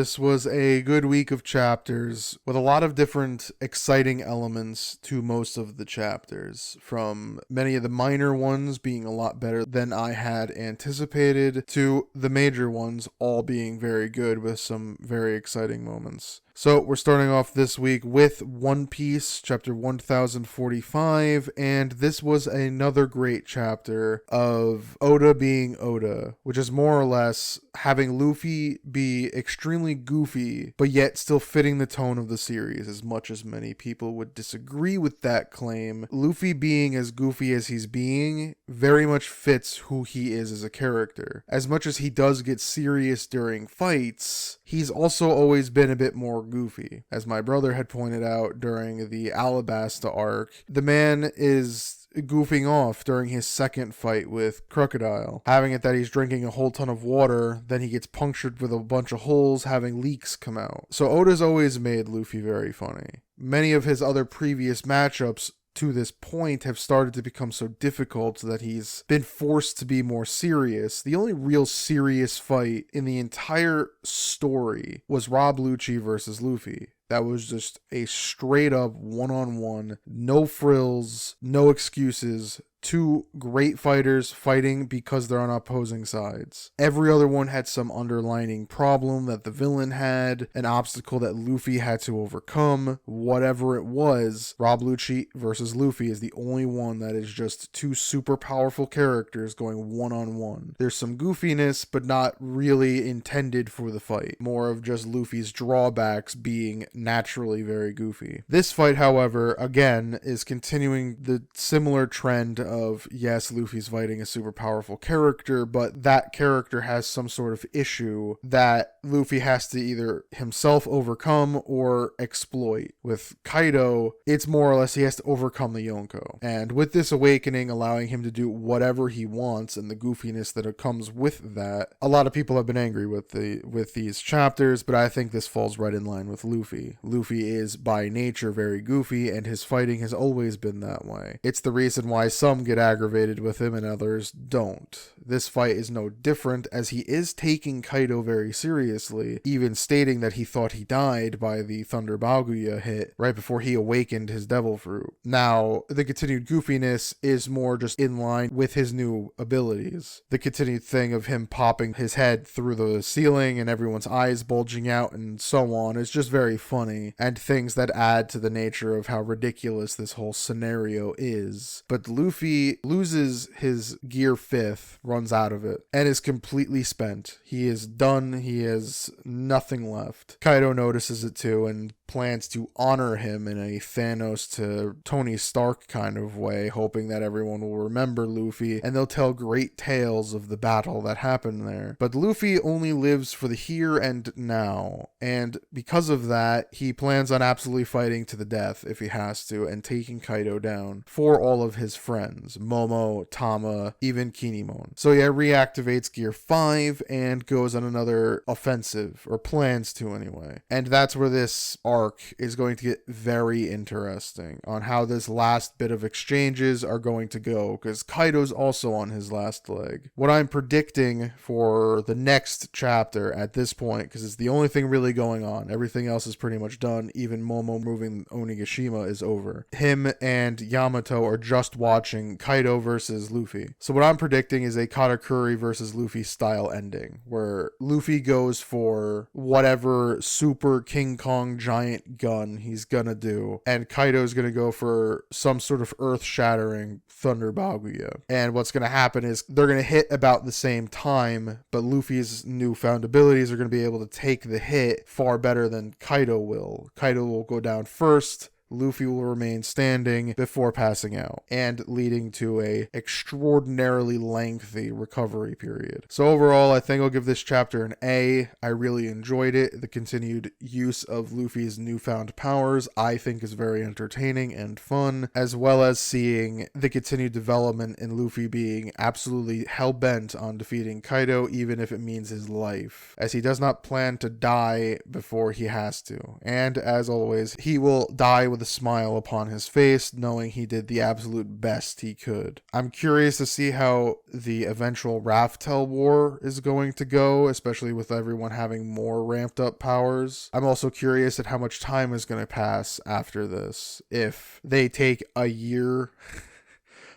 this was a good week of chapters with a lot of different exciting elements to most of the chapters, from many of the minor ones being a lot better than I had anticipated to the major ones all being very good with some very exciting moments. So we're starting off this week with One Piece, chapter 1045, and this was another great chapter of Oda being Oda, which is more or less having Luffy be extremely goofy, but yet still fitting the tone of the series. As much as many people would disagree with that claim, Luffy being as goofy as he's being very much fits who he is as a character. As much as he does get serious during fights, he's also always been a bit more goofy. As my brother had pointed out during the Alabasta arc, the man is goofing off during his second fight with Crocodile, having it that he's drinking a whole ton of water, then he gets punctured with a bunch of holes, having leaks come out. So Oda's always made Luffy very funny. Many of his other previous matchups to this point have started to become so difficult that he's been forced to be more serious. The only real serious fight in the entire story was Rob Lucci versus Luffy. That was just a straight up one-on-one, no frills, no excuses. Two great fighters fighting because they're on opposing sides. Every other one had some underlining problem that the villain had, an obstacle that Luffy had to overcome. Whatever it was, Rob Lucci versus Luffy is the only one that is just two super powerful characters going one-on-one. There's some goofiness, but not really intended for the fight. More of just Luffy's drawbacks being naturally very goofy. This fight, however, again, is continuing the similar trend of, yes, Luffy's fighting a super powerful character, but that character has some sort of issue that Luffy has to either himself overcome or exploit. With Kaido, it's more or less he has to overcome the Yonko. And with this awakening allowing him to do whatever he wants and the goofiness that comes with that, a lot of people have been angry with these chapters, but I think this falls right in line with Luffy. Luffy is by nature very goofy, and his fighting has always been that way. It's the reason why some get aggravated with him and others don't. This fight is no different, as he is taking Kaido very seriously, even stating that he thought he died by the Thunder Baguya hit right before he awakened his devil fruit. Now, the continued goofiness is more just in line with his new abilities. The continued thing of him popping his head through the ceiling and everyone's eyes bulging out and so on is just very funny, and things that add to the nature of how ridiculous this whole scenario is. But Luffy loses his gear 5th, runs out of it, and is completely spent. He is done. He has nothing left. Kaido notices it too and plans to honor him in a Thanos to Tony Stark kind of way, hoping that everyone will remember Luffy and they'll tell great tales of the battle that happened there. But Luffy only lives for the here and now, and because of that, he plans on absolutely fighting to the death if he has to and taking Kaido down for all of his friends, Momo, Tama, even Kinemon. So yeah, reactivates Gear 5 and goes on another offensive, or plans to anyway. And that's where this arc is going to get very interesting on how this last bit of exchanges are going to go, because Kaido's also on his last leg. What I'm predicting for the next chapter at this point, because it's the only thing really going on, everything else is pretty much done, even Momo moving Onigashima is over. Him and Yamato are just watching Kaido versus Luffy. So what I'm predicting is a Katakuri versus Luffy style ending, where Luffy goes for whatever super King Kong giant gun he's gonna do, and Kaido's gonna go for some sort of earth-shattering Thunder Baguya. And what's gonna happen is they're gonna hit about the same time, but Luffy's newfound abilities are gonna be able to take the hit far better than Kaido will. Kaido will go down first, Luffy will remain standing before passing out, and leading to a extraordinarily lengthy recovery period. So overall, I think I'll give this chapter an A. I really enjoyed it. The continued use of Luffy's newfound powers I think is very entertaining and fun, as well as seeing the continued development in Luffy being absolutely hell-bent on defeating Kaido, even if it means his life, as he does not plan to die before he has to. And as always, he will die with with a smile upon his face, knowing he did the absolute best he could. I'm curious to see how the eventual Raftel War is going to go, especially with everyone having more ramped up powers. I'm also curious at how much time is going to pass after this. If they take a year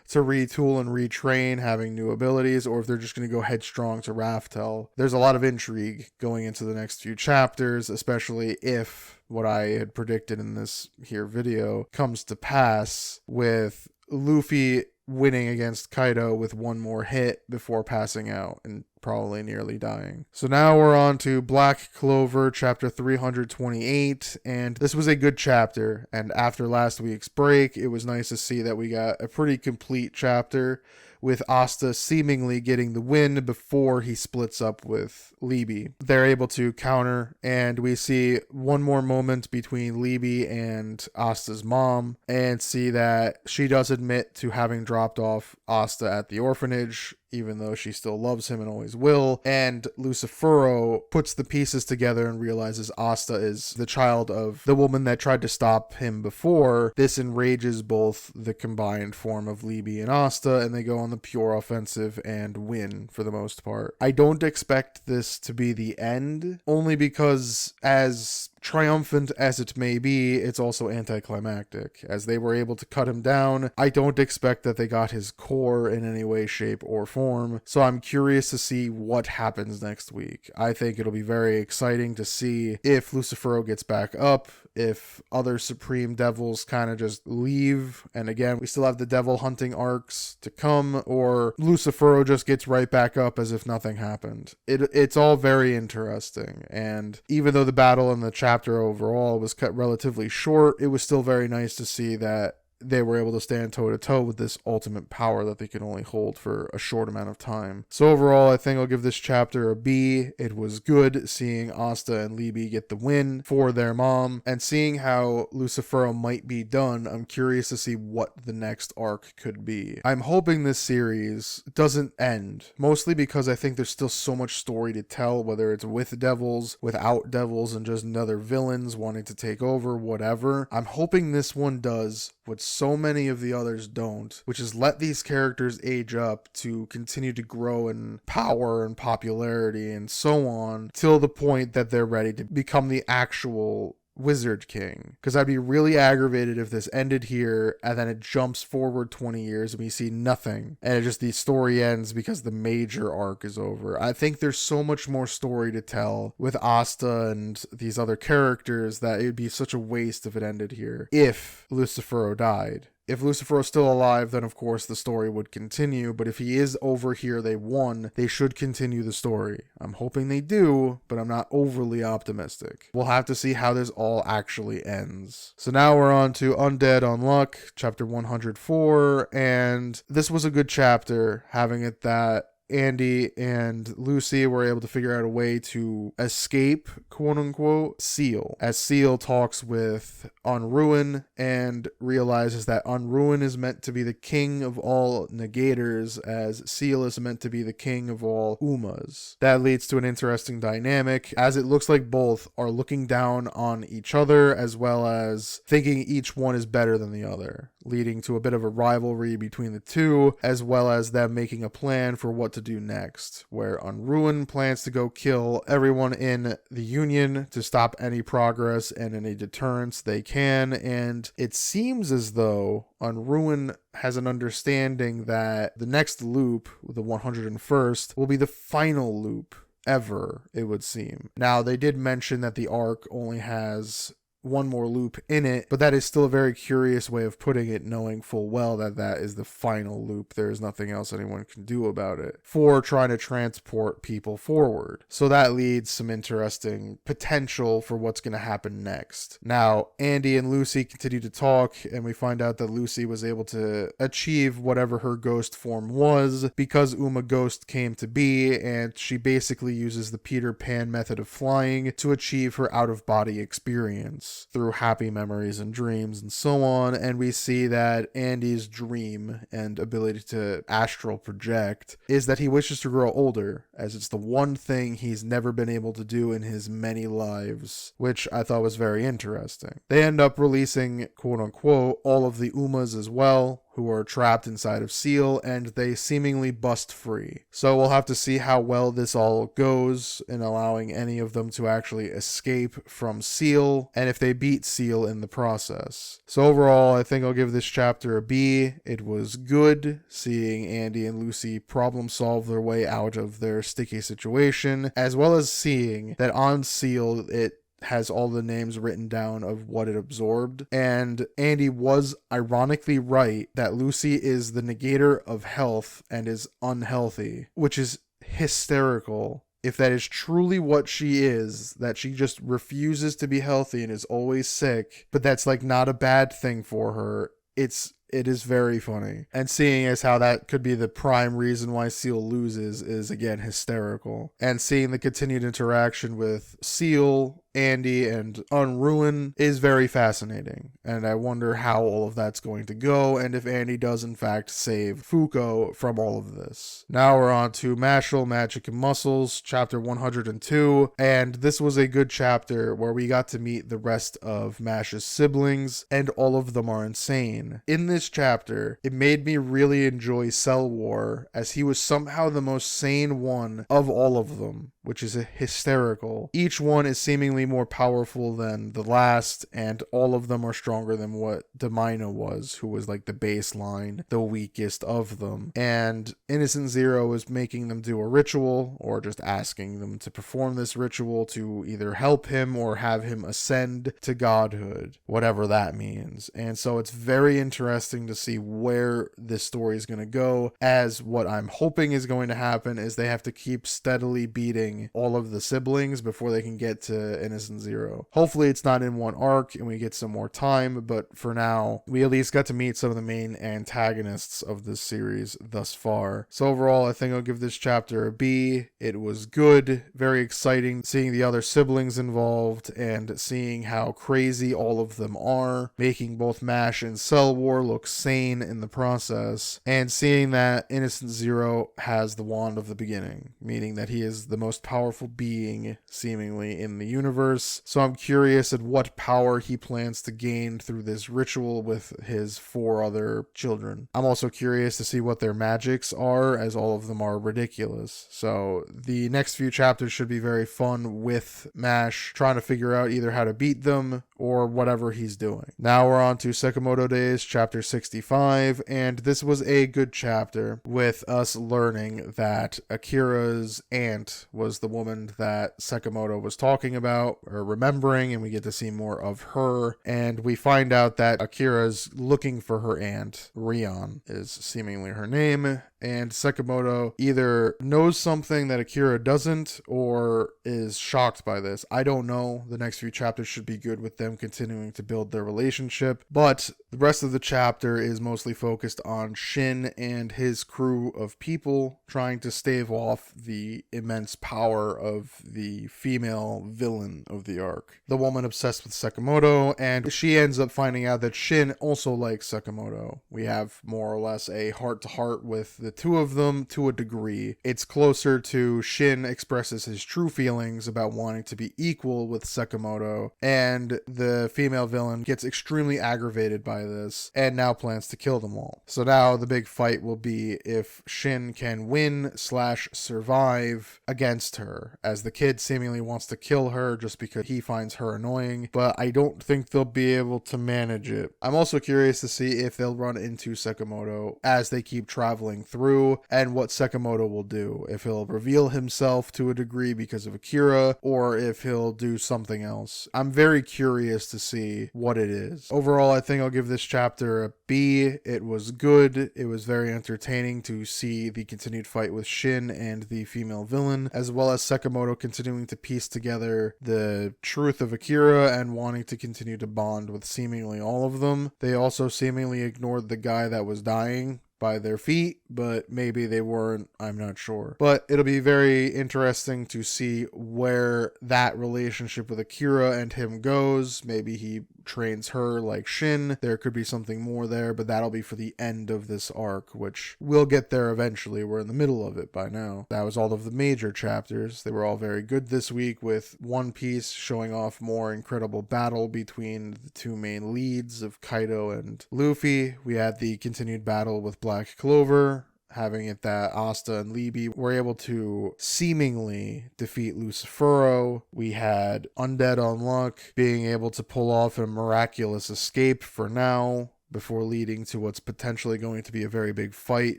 to retool and retrain, having new abilities, or if they're just going to go headstrong to Raftel. There's a lot of intrigue going into the next few chapters, especially if what I had predicted in this here video comes to pass, with Luffy winning against Kaido with one more hit before passing out and probably nearly dying. So now we're on to Black Clover chapter 328, and this was a good chapter, and after last week's break it was nice to see that we got a pretty complete chapter with Asta seemingly getting the win before he splits up with Libby. They're able to counter, and we see one more moment between Libby and Asta's mom, and see that she does admit to having dropped off Asta at the orphanage, even though she still loves him and always will. And Lucifero puts the pieces together and realizes Asta is the child of the woman that tried to stop him before. This enrages both the combined form of Libby and Asta, and they go on the pure offensive and win for the most part. I don't expect this to be the end, only because as triumphant as it may be, it's also anticlimactic, as they were able to cut him down. I don't expect that they got his core in any way, shape, or form, so I'm curious to see what happens next week. I think it'll be very exciting to see if Lucifero gets back up, if other Supreme Devils kind of just leave, and again, we still have the devil hunting arcs to come, or Lucifero just gets right back up as if nothing happened. It's all very interesting, and even though the battle in the chapter overall was cut relatively short, it was still very nice to see that they were able to stand toe-to-toe with this ultimate power that they can only hold for a short amount of time. So overall, I think I'll give this chapter a B. It was good seeing Asta and Libby get the win for their mom, and seeing how Lucifero might be done, I'm curious to see what the next arc could be. I'm hoping this series doesn't end, mostly because I think there's still so much story to tell, whether it's with devils, without devils, and just another villains wanting to take over, whatever. I'm hoping this one does what so many of the others don't, which is let these characters age up to continue to grow in power and popularity and so on, till the point that they're ready to become the actual Wizard King. Because I'd be really aggravated if this ended here and then it jumps forward 20 years and we see nothing, and the story ends because the major arc is over. I think there's so much more story to tell with Asta and these other characters that it would be such a waste if it ended here, if Lucifero died. If Lucifero's still alive, then of course the story would continue, but if he is over here, they won, they should continue the story. I'm hoping they do, but I'm not overly optimistic. We'll have to see how this all actually ends. So now we're on to Undead Unluck, chapter 104, and this was a good chapter, having it that Andy and Lucy were able to figure out a way to escape, quote unquote, Seal, as Seal talks with Unruin and realizes that Unruin is meant to be the king of all negators, as Seal is meant to be the king of all Umas. That leads to an interesting dynamic, as it looks like both are looking down on each other as well as thinking each one is better than the other, leading to a bit of a rivalry between the two, as well as them making a plan for what to do next, where Unruin plans to go kill everyone in the Union to stop any progress and any deterrence they can, and it seems as though Unruin has an understanding that the next loop, the 101st, will be the final loop ever, it would seem. Now, they did mention that the arc only has one more loop in it, but that is still a very curious way of putting it, knowing full well that that is the final loop. There is nothing else anyone can do about it for trying to transport people forward. So that leads some interesting potential for what's going to happen next. Now, Andy and Lucy continue to talk, and we find out that Lucy was able to achieve whatever her ghost form was because Uma Ghost came to be, and she basically uses the Peter Pan method of flying to achieve her out-of-body experience. flashbacks through happy memories and dreams and so on, and we see that Andy's dream and ability to astral project is that he wishes to grow older, as it's the one thing he's never been able to do in his many lives, which I thought was very interesting. They end up releasing, quote-unquote, all of the Umas as well, who are trapped inside of Seal, and they seemingly bust free. So we'll have to see how well this all goes in allowing any of them to actually escape from Seal, and if they beat Seal in the process. So overall, I think I'll give this chapter a B. It was good seeing Andy and Lucy problem solve their way out of their sticky situation, as well as seeing that on Seal it has all the names written down of what it absorbed. And Andy was ironically right that Lucy is the negator of health and is unhealthy, which is hysterical. If that is truly what she is, that she just refuses to be healthy and is always sick, but that's like not a bad thing for her, it is very funny. And seeing as how that could be the prime reason why Seal loses is again hysterical. And seeing the continued interaction with Seal, Andy, and Unruin is very fascinating. And I wonder how all of that's going to go, and if Andy does in fact save Fuko from all of this. Now we're on to Mashle, Magic and Muscles, chapter 102. And this was a good chapter where we got to meet the rest of Mash's siblings, and all of them are insane. In this chapter, it made me really enjoy Cell War, as he was somehow the most sane one of all of them, which is hysterical. Each one is seemingly more powerful than the last, and all of them are stronger than what Demina was, who was like the baseline, the weakest of them. And Innocent Zero is making them do a ritual, or just asking them to perform this ritual to either help him or have him ascend to godhood, whatever that means. And so it's very interesting to see where this story is going to go, as what I'm hoping is going to happen is they have to keep steadily beating all of the siblings before they can get to Innocent Zero. Hopefully it's not in one arc and we get some more time, but for now, we at least got to meet some of the main antagonists of this series thus far. So overall, I think I'll give this chapter a B. It was good, very exciting seeing the other siblings involved and seeing how crazy all of them are, making both MASH and Cell War look sane in the process, and seeing that Innocent Zero has the wand of the beginning, meaning that he is the most powerful being seemingly in the universe. So I'm curious at what power he plans to gain through this ritual with his 4 other children. I'm also curious to see what their magics are, as all of them are ridiculous. So the next few chapters should be very fun with MASH trying to figure out either how to beat them or whatever he's doing. Now we're on to Sakamoto Days chapter 65, and this was a good chapter with us learning that Akira's aunt was the woman that Sakamoto was talking about or remembering, and we get to see more of her. And we find out that Akira's looking for her aunt. Rion is seemingly her name, and Sakamoto either knows something that Akira doesn't or is shocked by this. I don't know. The next few chapters should be good with them continuing to build their relationship, but the rest of the chapter is mostly focused on Shin and his crew of people trying to stave off the immense power of the female villain of the arc, the woman obsessed with Sakamoto, and she ends up finding out that Shin also likes Sakamoto. We have more or less a heart-to-heart with the two of them to a degree. It's closer to Shin expresses his true feelings about wanting to be equal with Sakamoto, and the female villain gets extremely aggravated by this and now plans to kill them all. So now the big fight will be if Shin can win/survive against her, as the kid seemingly wants to kill her just because he finds her annoying, but I don't think they'll be able to manage it. I'm also curious to see if they'll run into Sakamoto as they keep traveling through, and what Sakamoto will do, if he'll reveal himself to a degree because of Akira, or if he'll do something else. I'm very curious to see what it is. Overall, I think I'll give this chapter a B. It was good. It was very entertaining to see the continued fight with Shin and the female villain, as well as Sakamoto continuing to piece together the truth of Akira and wanting to continue to bond with seemingly all of them. They also seemingly ignored the guy that was dying by their feet, but maybe they weren't. I'm not sure. But it'll be very interesting to see where that relationship with Akira and him goes. Maybe he trains her like Shin. There could be something more there, but that'll be for the end of this arc, which we'll get there eventually. We're in the middle of it by now. That was all of the major chapters. They were all very good this week, with One Piece showing off more incredible battle between the two main leads of Kaido and Luffy. We had the continued battle with Black Clover, having it that Asta and Libby were able to seemingly defeat Lucifero. We had Undead Unluck being able to pull off a miraculous escape for now, before leading to what's potentially going to be a very big fight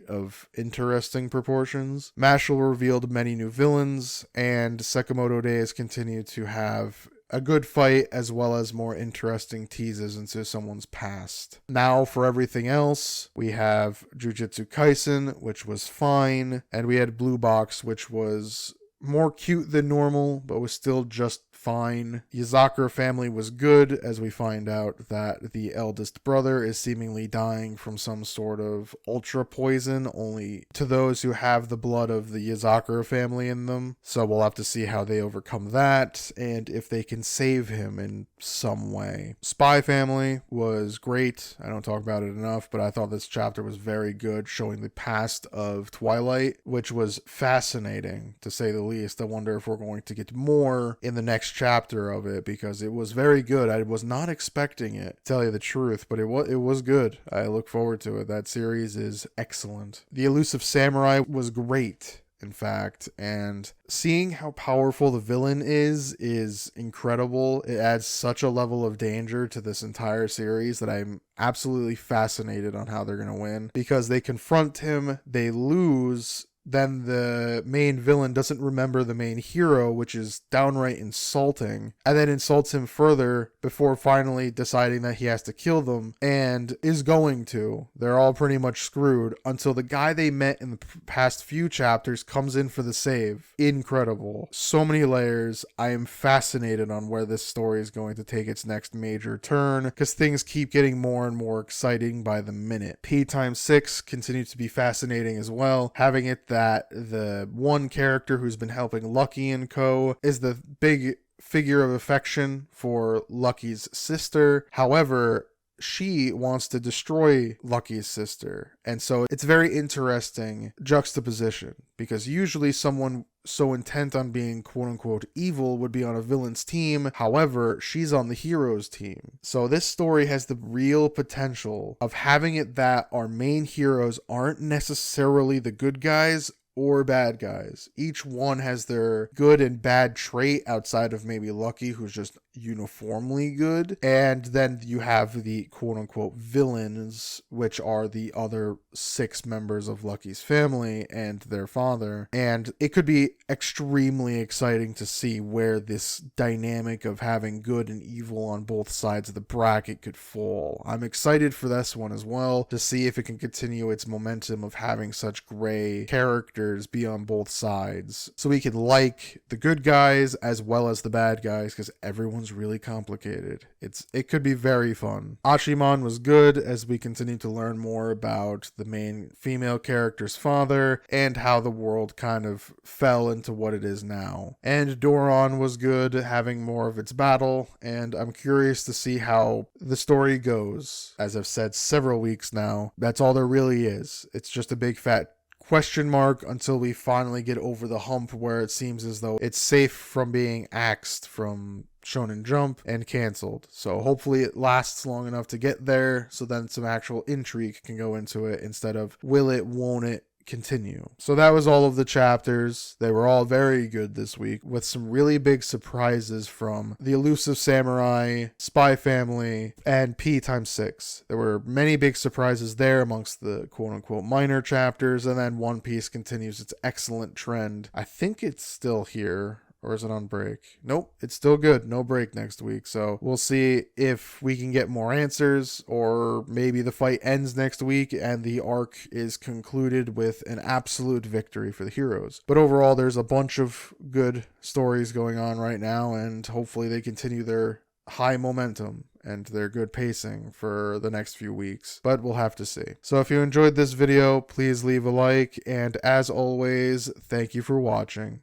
of interesting proportions. Mashle revealed many new villains, and Sakamoto Days continue to have a good fight, as well as more interesting teases into someone's past. Now for everything else, we have Jujutsu Kaisen, which was fine, and we had Blue Box, which was more cute than normal, but was still just fine. Yazakura family was good, as we find out that the eldest brother is seemingly dying from some sort of ultra poison, only to those who have the blood of the Yazakura family in them. So we'll have to see how they overcome that, and if they can save him in some way. Spy Family was great. I don't talk about it enough, but I thought this chapter was very good, showing the past of Twilight, which was fascinating, to say the least. I wonder if we're going to get more in the next chapter of it, because it was very good. I was not expecting it, to tell you the truth, but it was good. I look forward to it. That series is excellent. The Elusive Samurai was great, in fact, and seeing how powerful the villain is incredible. It adds such a level of danger to this entire series that I'm absolutely fascinated on how they're going to win, because they confront him, they lose, then the main villain doesn't remember the main hero, which is downright insulting, and then insults him further before finally deciding that he has to kill them, and is going to. They're all pretty much screwed until the guy they met in the past few chapters comes in for the save. Incredible. So many layers. I am fascinated on where this story is going to take its next major turn, because things keep getting more and more exciting by the minute. P times 6 continues to be fascinating as well, having it that the one character who's been helping Lucky and co. is the big figure of affection for Lucky's sister. However, she wants to destroy Lucky's sister. And so it's very interesting juxtaposition, because usually someone so intent on being quote-unquote evil would be on a villain's team. However, she's on the hero's team. So this story has the real potential of having it that our main heroes aren't necessarily the good guys or bad guys. Each one has their good and bad trait, outside of maybe Lucky, who's just uniformly good. And then you have the quote-unquote villains, which are the other 6 members of Lucky's family and their father. And it could be extremely exciting to see where this dynamic of having good and evil on both sides of the bracket could fall. I'm excited for this one as well, to see if it can continue its momentum of having such gray characters be on both sides, so we can like the good guys as well as the bad guys, because everyone's really complicated. It could be very fun. Ashimon was good, as we continue to learn more about the main female character's father and how the world kind of fell into what it is now. And Doron was good, having more of its battle, and I'm curious to see how the story goes. As I've said several weeks now, that's all there really is. It's just a big fat question mark until we finally get over the hump where it seems as though it's safe from being axed from Shonen Jump and canceled. So hopefully it lasts long enough to get there, so then some actual intrigue can go into it instead of will it, won't it continue. So that was all of the chapters. They were all very good this week, with some really big surprises from the Elusive Samurai, Spy Family, and P times 6. There were many big surprises there amongst the quote-unquote minor chapters, and then One Piece continues its excellent trend. I think it's still here. Or is it on break? Nope, it's still good. No break next week. So we'll see if we can get more answers, or maybe the fight ends next week and the arc is concluded with an absolute victory for the heroes. But overall, there's a bunch of good stories going on right now, and hopefully they continue their high momentum and their good pacing for the next few weeks, but we'll have to see. So if you enjoyed this video, please leave a like, and as always, thank you for watching.